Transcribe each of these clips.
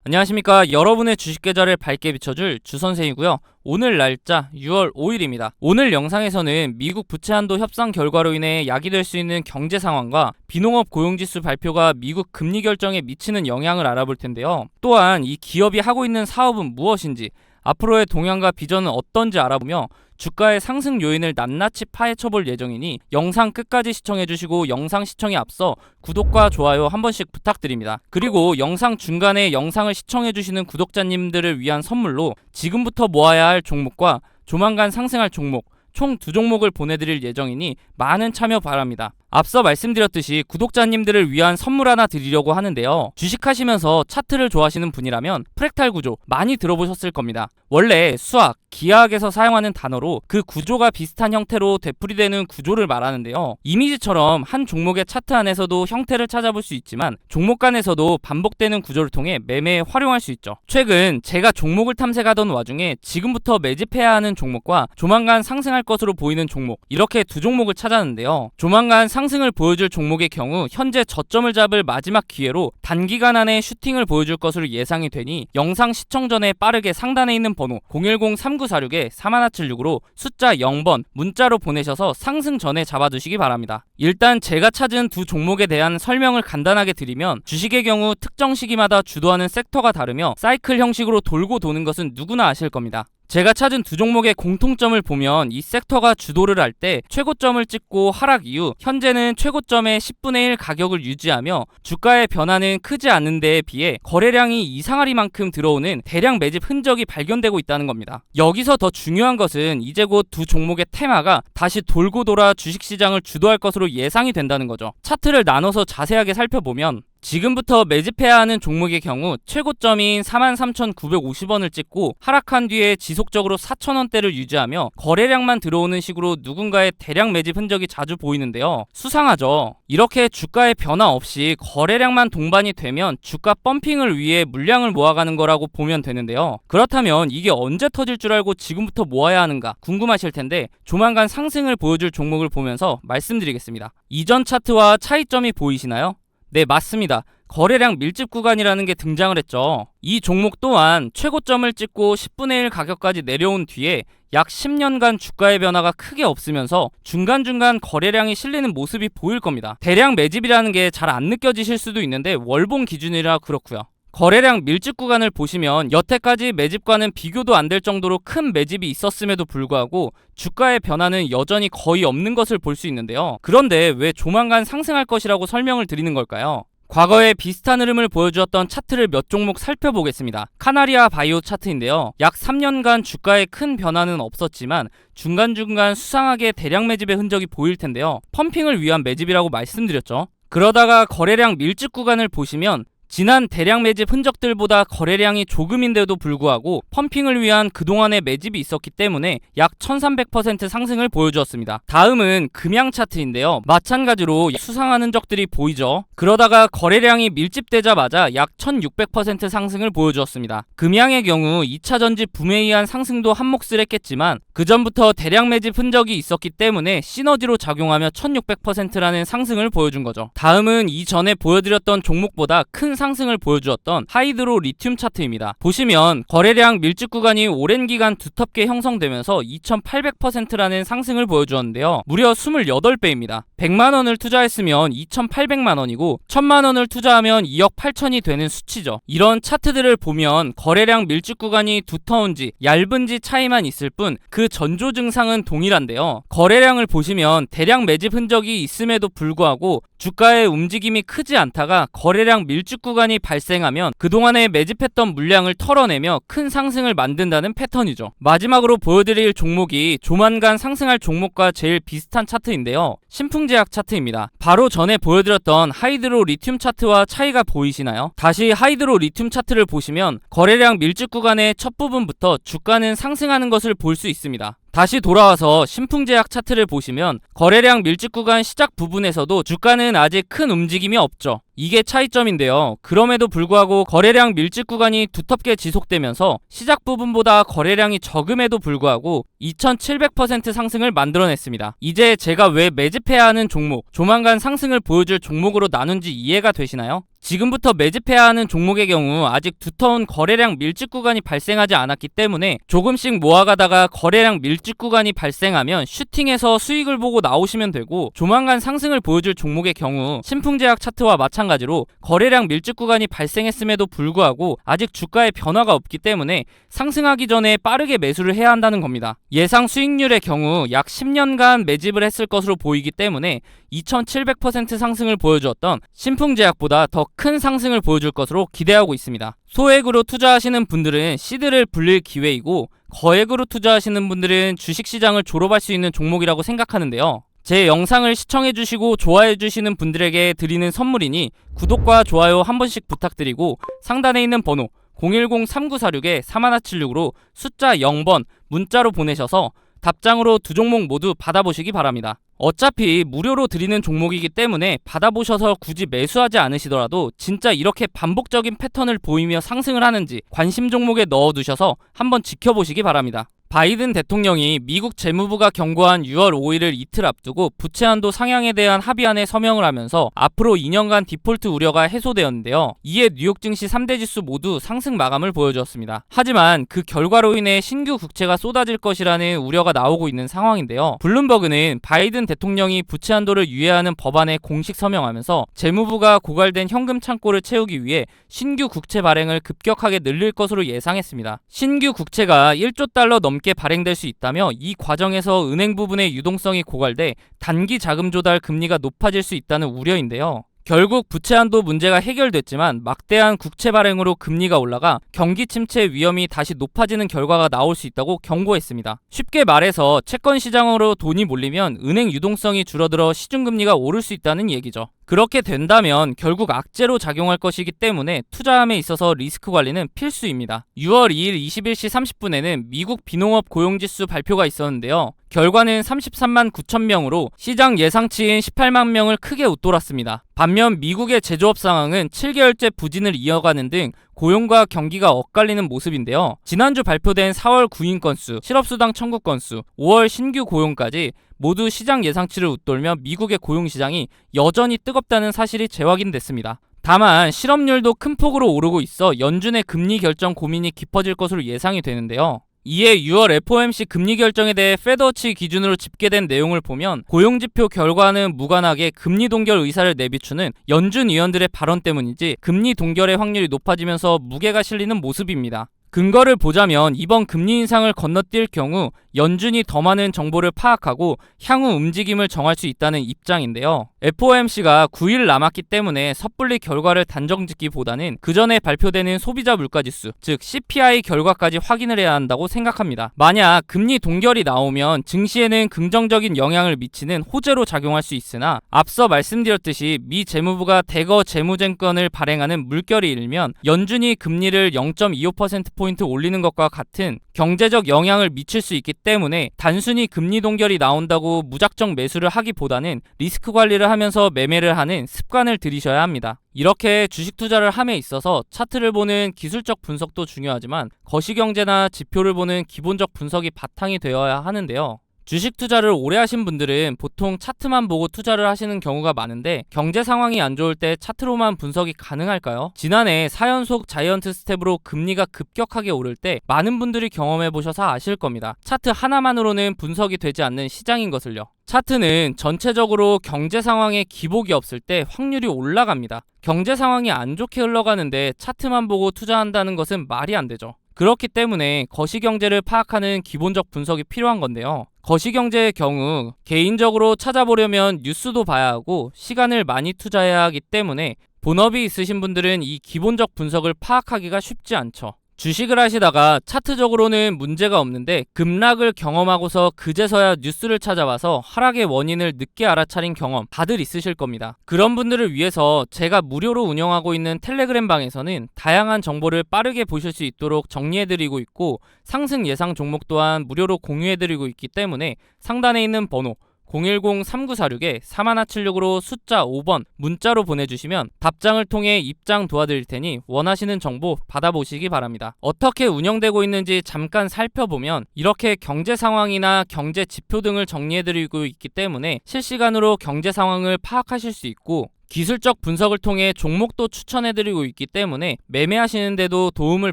안녕하십니까. 여러분의 주식 계좌를 밝게 비춰줄 주선생이고요. 오늘 날짜 6월 5일입니다. 오늘 영상에서는 미국 부채 한도 협상 결과로 인해 야기될 수 있는 경제 상황과 비농업 고용지수 발표가 미국 금리 결정에 미치는 영향을 알아볼 텐데요. 또한 이 기업이 하고 있는 사업은 무엇인지, 앞으로의 동향과 비전은 어떤지 알아보며 주가의 상승 요인을 낱낱이 파헤쳐볼 예정이니 영상 끝까지 시청해주시고 영상 시청에 앞서 구독과 좋아요 한 번씩 부탁드립니다. 그리고 영상 중간에 영상을 시청해주시는 구독자님들을 위한 선물로 지금부터 모아야 할 종목과 조만간 상승할 종목 총 2종목을 보내드릴 예정이니 많은 참여 바랍니다. 앞서 말씀드렸듯이 구독자님들을 위한 선물 하나 드리려고 하는데요. 주식하시면서 차트를 좋아하시는 분이라면 프랙탈 구조 많이 들어보셨을 겁니다. 원래 수학, 기하학에서 사용하는 단어로 그 구조가 비슷한 형태로 되풀이되는 구조를 말하는데요. 이미지처럼 한 종목의 차트 안에서도 형태를 찾아볼 수 있지만 종목 간에서도 반복되는 구조를 통해 매매에 활용할 수 있죠. 최근 제가 종목을 탐색하던 와중에 지금부터 매집해야 하는 종목과 조만간 상승할 것으로 보이는 종목, 이렇게 2종목을 찾았는데요. 조만간 상승을 보여줄 종목의 경우 현재 저점을 잡을 마지막 기회로 단기간 안에 슈팅을 보여줄 것으로 예상이 되니 영상 시청 전에 빠르게 상단에 있는 번호 010-3946-4176으로 숫자 0번 문자로 보내셔서 상승 전에 잡아두시기 바랍니다. 일단 제가 찾은 2 종목에 대한 설명을 간단하게 드리면, 주식의 경우 특정 시기마다 주도하는 섹터가 다르며 사이클 형식으로 돌고 도는 것은 누구나 아실 겁니다. 제가 찾은 2 종목의 공통점을 보면 이 섹터가 주도를 할 때 최고점을 찍고 하락 이후 현재는 최고점의 10분의 1 가격을 유지하며 주가의 변화는 크지 않는 데에 비해 거래량이 이상하리만큼 들어오는 대량 매집 흔적이 발견되고 있다는 겁니다. 여기서 더 중요한 것은 이제 곧 2 종목의 테마가 다시 돌고 돌아 주식시장을 주도할 것으로 예상이 된다는 거죠. 차트를 나눠서 자세하게 살펴보면 지금부터 매집해야 하는 종목의 경우 최고점인 43,950원을 찍고 하락한 뒤에 지속적으로 4,000원대를 유지하며 거래량만 들어오는 식으로 누군가의 대량 매집 흔적이 자주 보이는데요. 수상하죠. 이렇게 주가의 변화 없이 거래량만 동반이 되면 주가 펌핑을 위해 물량을 모아가는 거라고 보면 되는데요. 그렇다면 이게 언제 터질 줄 알고 지금부터 모아야 하는가 궁금하실 텐데, 조만간 상승을 보여줄 종목을 보면서 말씀드리겠습니다. 이전 차트와 차이점이 보이시나요? 네, 맞습니다. 거래량 밀집 구간이라는 게 등장을 했죠. 이 종목 또한 최고점을 찍고 10분의 1 가격까지 내려온 뒤에 약 10년간 주가의 변화가 크게 없으면서 중간중간 거래량이 실리는 모습이 보일 겁니다. 대량 매집이라는 게 잘 안 느껴지실 수도 있는데 월봉 기준이라 그렇고요. 거래량 밀집 구간을 보시면 여태까지 매집과는 비교도 안 될 정도로 큰 매집이 있었음에도 불구하고 주가의 변화는 여전히 거의 없는 것을 볼 수 있는데요. 그런데 왜 조만간 상승할 것이라고 설명을 드리는 걸까요? 과거에 비슷한 흐름을 보여주었던 차트를 몇 종목 살펴보겠습니다. 카나리아 바이오 차트인데요. 약 3년간 주가에 큰 변화는 없었지만 중간중간 수상하게 대량 매집의 흔적이 보일 텐데요. 펌핑을 위한 매집이라고 말씀드렸죠. 그러다가 거래량 밀집 구간을 보시면 지난 대량 매집 흔적들보다 거래량이 조금인데도 불구하고 펌핑을 위한 그동안의 매집이 있었기 때문에 약 1300% 상승을 보여주었습니다. 다음은 금양 차트인데요. 마찬가지로 수상한 흔적들이 보이죠. 그러다가 거래량이 밀집되자마자 약 1600% 상승을 보여주었습니다. 금양의 경우 2차 전지 붐에 의한 상승도 한몫을 했겠지만 그 전부터 대량 매집 흔적이 있었기 때문에 시너지로 작용하며 1600%라는 상승을 보여준 거죠. 다음은 이전에 보여드렸던 종목보다 큰 상승을 보여주었던 하이드로 리튬 차트입니다. 보시면 거래량 밀집 구간이 오랜 기간 두텁게 형성되면서 2800%라는 상승을 보여주었는데요. 무려 28배입니다. 100만원을 투자했으면 2800만원이고 1000만원을 투자하면 2억 8천이 되는 수치죠. 이런 차트들을 보면 거래량 밀집 구간이 두터운지 얇은지 차이만 있을 뿐 그 전조 증상은 동일한데요. 거래량을 보시면 대량 매집 흔적이 있음에도 불구하고 주가의 움직임이 크지 않다가 거래량 밀집 구간이 발생하면 그동안에 매집했던 물량을 털어내며 큰 상승을 만든다는 패턴이죠. 마지막으로 보여드릴 종목이 조만간 상승할 종목과 제일 비슷한 차트인데요. 신풍제약 차트입니다. 바로 전에 보여드렸던 하이드로 리튬 차트와 차이가 보이시나요? 다시 하이드로 리튬 차트를 보시면 거래량 밀집 구간의 첫 부분부터 주가는 상승하는 것을 볼 수 있습니다. 다시 돌아와서 신풍제약 차트를 보시면 거래량 밀집 구간 시작 부분에서도 주가는 아직 큰 움직임이 없죠. 이게 차이점인데요. 그럼에도 불구하고 거래량 밀집 구간이 두텁게 지속되면서 시작 부분보다 거래량이 적음에도 불구하고 2700% 상승을 만들어냈습니다. 이제 제가 왜 매집해야 하는 종목, 조만간 상승을 보여줄 종목으로 나눈지 이해가 되시나요? 지금부터 매집해야 하는 종목의 경우 아직 두터운 거래량 밀집 구간이 발생하지 않았기 때문에 조금씩 모아가다가 거래량 밀집 구간이 발생하면 슈팅해서 수익을 보고 나오시면 되고, 조만간 상승을 보여줄 종목의 경우 신풍제약 차트와 마찬가지로 거래량 밀집 구간이 발생했음에도 불구하고 아직 주가의 변화가 없기 때문에 상승하기 전에 빠르게 매수를 해야 한다는 겁니다. 예상 수익률의 경우 약 10년간 매집을 했을 것으로 보이기 때문에 2700% 상승을 보여주었던 신풍제약보다 더 큰 상승을 보여줄 것으로 기대하고 있습니다. 소액으로 투자하시는 분들은 시드를 불릴 기회이고, 거액으로 투자하시는 분들은 주식시장을 졸업할 수 있는 종목이라고 생각하는데요. 제 영상을 시청해주시고 좋아해주시는 분들에게 드리는 선물이니 구독과 좋아요 한 번씩 부탁드리고, 상단에 있는 번호 010-3946-3176으로 숫자 0번 문자로 보내셔서 답장으로 두 종목 모두 받아보시기 바랍니다. 어차피 무료로 드리는 종목이기 때문에 받아보셔서 굳이 매수하지 않으시더라도 진짜 이렇게 반복적인 패턴을 보이며 상승을 하는지 관심 종목에 넣어두셔서 한번 지켜보시기 바랍니다. 바이든 대통령이 미국 재무부가 경고한 6월 5일을 이틀 앞두고 부채 한도 상향에 대한 합의안에 서명을 하면서 앞으로 2년간 디폴트 우려가 해소되었는데요. 이에 뉴욕 증시 3대 지수 모두 상승 마감을 보여주었습니다. 하지만 그 결과로 인해 신규 국채가 쏟아질 것이라는 우려가 나오고 있는 상황인데요. 블룸버그는 바이든 대통령이 부채 한도를 유예하는 법안에 공식 서명하면서 재무부가 고갈된 현금 창고를 채우기 위해 신규 국채 발행을 급격하게 늘릴 것으로 예상했습니다. 신규 국채가 1조 달러 넘게 발행될 수 있다며 이 과정에서 은행 부분의 유동성이 고갈돼 단기 자금 조달 금리가 높아질 수 있다는 우려인데요. 결국 부채 한도 문제가 해결됐지만 막대한 국채 발행으로 금리가 올라가 경기 침체 위험이 다시 높아지는 결과가 나올 수 있다고 경고했습니다. 쉽게 말해서 채권 시장으로 돈이 몰리면 은행 유동성이 줄어들어 시중금리가 오를 수 있다는 얘기죠. 그렇게 된다면 결국 악재로 작용할 것이기 때문에 투자함에 있어서 리스크 관리는 필수입니다. 6월 2일 21시 30분에는 미국 비농업 고용지수 발표가 있었는데요. 결과는 33만 9천 명으로 시장 예상치인 18만 명을 크게 웃돌았습니다. 반면 미국의 제조업 상황은 7개월째 부진을 이어가는 등 고용과 경기가 엇갈리는 모습인데요. 지난주 발표된 4월 구인 건수, 실업수당 청구 건수, 5월 신규 고용까지 모두 시장 예상치를 웃돌며 미국의 고용시장이 여전히 뜨겁다는 사실이 재확인됐습니다. 다만 실업률도 큰 폭으로 오르고 있어 연준의 금리 결정 고민이 깊어질 것으로 예상이 되는데요. 이에 6월 FOMC 금리 결정에 대해 페드워치 기준으로 집계된 내용을 보면 고용지표 결과는 무관하게 금리 동결 의사를 내비추는 연준 위원들의 발언 때문이지 금리 동결의 확률이 높아지면서 무게가 실리는 모습입니다. 근거를 보자면 이번 금리 인상을 건너뛸 경우 연준이 더 많은 정보를 파악하고 향후 움직임을 정할 수 있다는 입장인데요. FOMC가 9일 남았기 때문에 섣불리 결과를 단정짓기보다는 그 전에 발표되는 소비자 물가지수, 즉 CPI 결과까지 확인을 해야 한다고 생각합니다. 만약 금리 동결이 나오면 증시에는 긍정적인 영향을 미치는 호재로 작용할 수 있으나 앞서 말씀드렸듯이 미 재무부가 대거 재무증권을 발행하는 물결이 일면 연준이 금리를 0.25%포인트 올리는 것과 같은 경제적 영향을 미칠 수 있기 때문에 단순히 금리 동결이 나온다고 무작정 매수를 하기보다는 리스크 관리를 하면서 매매를 하는 습관을 들이셔야 합니다. 이렇게 주식 투자를 함에 있어서 차트를 보는 기술적 분석도 중요하지만 거시경제나 지표를 보는 기본적 분석이 바탕이 되어야 하는데요. 주식 투자를 오래 하신 분들은 보통 차트만 보고 투자를 하시는 경우가 많은데 경제 상황이 안 좋을 때 차트로만 분석이 가능할까요? 지난해 4연속 자이언트 스텝으로 금리가 급격하게 오를 때 많은 분들이 경험해 보셔서 아실 겁니다. 차트 하나만으로는 분석이 되지 않는 시장인 것을요. 차트는 전체적으로 경제 상황에 기복이 없을 때 확률이 올라갑니다. 경제 상황이 안 좋게 흘러가는데 차트만 보고 투자한다는 것은 말이 안 되죠. 그렇기 때문에 거시경제를 파악하는 기본적 분석이 필요한 건데요. 거시경제의 경우 개인적으로 찾아보려면 뉴스도 봐야 하고 시간을 많이 투자해야 하기 때문에 본업이 있으신 분들은 이 기본적 분석을 파악하기가 쉽지 않죠. 주식을 하시다가 차트적으로는 문제가 없는데 급락을 경험하고서 그제서야 뉴스를 찾아봐서 하락의 원인을 늦게 알아차린 경험 다들 있으실 겁니다. 그런 분들을 위해서 제가 무료로 운영하고 있는 텔레그램 방에서는 다양한 정보를 빠르게 보실 수 있도록 정리해드리고 있고 상승 예상 종목 또한 무료로 공유해드리고 있기 때문에 상단에 있는 번호 010-3946-4176으로 숫자 5번 문자로 보내주시면 답장을 통해 입장 도와드릴 테니 원하시는 정보 받아보시기 바랍니다. 어떻게 운영되고 있는지 잠깐 살펴보면 이렇게 경제 상황이나 경제 지표 등을 정리해드리고 있기 때문에 실시간으로 경제 상황을 파악하실 수 있고, 기술적 분석을 통해 종목도 추천해드리고 있기 때문에 매매하시는데도 도움을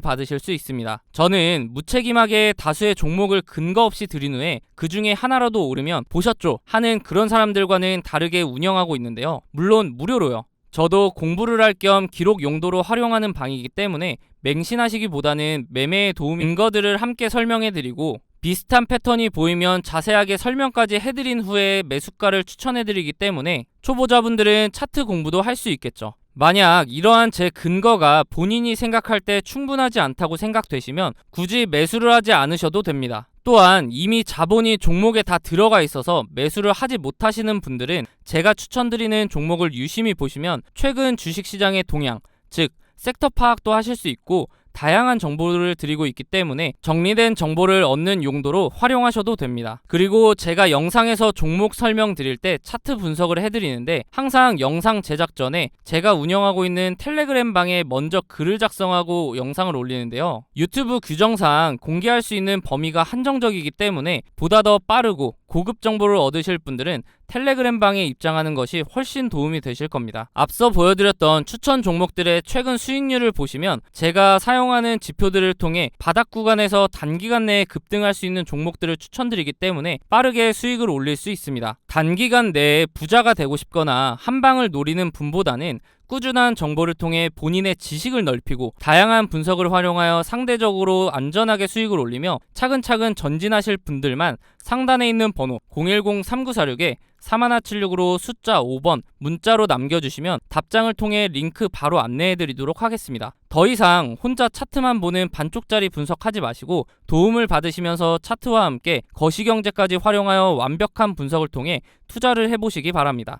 받으실 수 있습니다. 저는 무책임하게 다수의 종목을 근거 없이 드린 후에 그 중에 하나라도 오르면 보셨죠? 하는 그런 사람들과는 다르게 운영하고 있는데요. 물론 무료로요. 저도 공부를 할 겸 기록 용도로 활용하는 방이기 때문에 맹신하시기보다는 매매에 도움인 근거들을 함께 설명해드리고, 비슷한 패턴이 보이면 자세하게 설명까지 해드린 후에 매수가를 추천해드리기 때문에 초보자분들은 차트 공부도 할 수 있겠죠. 만약 이러한 제 근거가 본인이 생각할 때 충분하지 않다고 생각되시면 굳이 매수를 하지 않으셔도 됩니다. 또한 이미 자본이 종목에 다 들어가 있어서 매수를 하지 못하시는 분들은 제가 추천드리는 종목을 유심히 보시면 최근 주식시장의 동향, 즉 섹터 파악도 하실 수 있고, 다양한 정보를 드리고 있기 때문에 정리된 정보를 얻는 용도로 활용하셔도 됩니다. 그리고 제가 영상에서 종목 설명 드릴 때 차트 분석을 해드리는데, 항상 영상 제작 전에 제가 운영하고 있는 텔레그램 방에 먼저 글을 작성하고 영상을 올리는데요. 유튜브 규정상 공개할 수 있는 범위가 한정적이기 때문에 보다 더 빠르고 고급 정보를 얻으실 분들은 텔레그램 방에 입장하는 것이 훨씬 도움이 되실 겁니다. 앞서 보여드렸던 추천 종목들의 최근 수익률을 보시면 제가 사용하는 지표들을 통해 바닥 구간에서 단기간 내에 급등할 수 있는 종목들을 추천드리기 때문에 빠르게 수익을 올릴 수 있습니다. 단기간 내에 부자가 되고 싶거나 한 방을 노리는 분보다는 꾸준한 정보를 통해 본인의 지식을 넓히고 다양한 분석을 활용하여 상대적으로 안전하게 수익을 올리며 차근차근 전진하실 분들만 상단에 있는 번호 010-3946-4176으로 숫자 5번 문자로 남겨주시면 답장을 통해 링크 바로 안내해드리도록 하겠습니다. 더 이상 혼자 차트만 보는 반쪽짜리 분석하지 마시고 도움을 받으시면서 차트와 함께 거시경제까지 활용하여 완벽한 분석을 통해 투자를 해보시기 바랍니다.